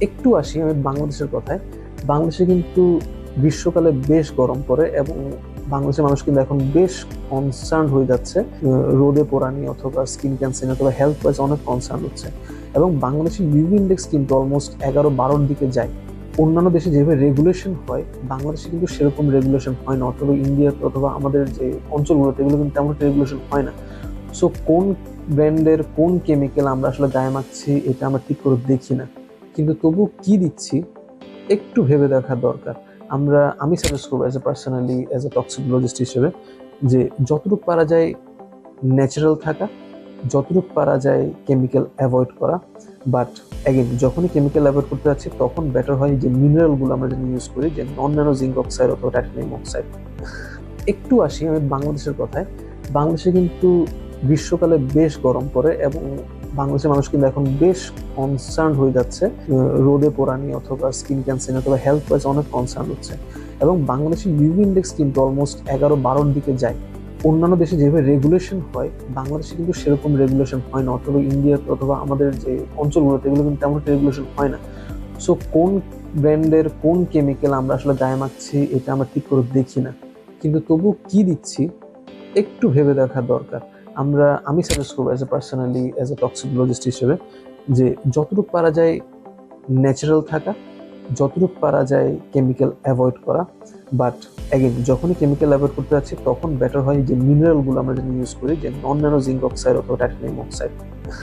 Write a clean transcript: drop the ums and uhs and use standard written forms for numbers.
একটু আসি আমি বাংলাদেশের কথায়। বাংলাদেশে কিন্তু গ্রীষ্মকালে বেশ গরম পড়ে এবং বাংলাদেশের মানুষ কিন্তু এখন বেশ কনসার্ন হয়ে যাচ্ছে রোদে পোড়া নিয়ে অথবা স্কিন ক্যান্সার অথবা হেলথ ওয়াইজ অনেক কনসার্ন হচ্ছে। এবং বাংলাদেশের ইউভি ইন্ডেক্স কিন্তু অলমোস্ট 11-12-র দিকে যায়। অন্যান্য দেশে যেভাবে রেগুলেশন হয় বাংলাদেশে কিন্তু সেরকম রেগুলেশন হয় না, অথবা ইন্ডিয়াতে অথবা আমাদের যে অঞ্চলগুলোতে এগুলো কিন্তু তেমন একটা রেগুলেশন হয় না। সো কোন ব্র্যান্ডের কোন কেমিক্যাল আমরা আসলে গায়ে মাখছি এটা আমরা ঠিক করে দেখি না, কিন্তু তবু কি দিচ্ছি একটু ভেবে দেখা দরকার। আমি সাজেস্ট করবো as a personally as a toxicologist হিসেবে যে যতটুকু পারা যায় ন্যাচারাল থাকা, যতটুকু পারা যায় কেমিক্যাল অ্যাভয়েড করা। বাট অ্যাগেন যখনই কেমিক্যাল অ্যাভয়েড করতে যাচ্ছি তখন বেটার হয় যে মিনারেলগুলো আমরা যেন ইউজ করি, যে নন ন্যানো জিঙ্ক অক্সাইড অথবা টাইটানিয়াম অক্সাইড। একটু আসি আমি বাংলাদেশের কথায়। বাংলাদেশে কিন্তু গ্রীষ্মকালে বেশ গরম পড়ে এবং বাংলাদেশের মানুষ কিন্তু এখন বেশ কনসার্ন হয়ে যাচ্ছে রোদে পোড়া নিয়ে অথবা স্কিন ক্যান্সার অথবা হেলথ ওয়াইজ অনেক কনসার্ন হচ্ছে। এবং বাংলাদেশের ইউভি ইন্ডেক্স কিন্তু অলমোস্ট 11-12-র দিকে যায়। অন্যান্য দেশে যেভাবে রেগুলেশন হয় বাংলাদেশে কিন্তু সেরকম রেগুলেশন হয় না, অথবা ইন্ডিয়াতে অথবা আমাদের যে অঞ্চলগুলোতে এগুলো কিন্তু তেমন একটা রেগুলেশন হয় না। সো কোন ব্র্যান্ডের কোন কেমিক্যাল আমরা আসলে গায়ে মাখছি এটা আমরা ঠিক করে দেখি না, কিন্তু তবু কি দিচ্ছি একটু ভেবে দেখা দরকার। আমি সাজেস্ট করবো as a personally as a toxicologist হিসেবে যে যতটুকু পারা যায় ন্যাচারাল থাকা, যতটুকু পারা যায় কেমিক্যাল অ্যাভয়েড করা। বাট অ্যাগেন যখনই কেমিক্যাল অ্যাভয়েড করতে যাচ্ছি তখন বেটার হয় যে মিনারেলগুলো আমরা যেন ইউজ করি, যে নন ন্যানো জিঙ্ক অক্সাইড অথবা টাইটানিয়াম অক্সাইড।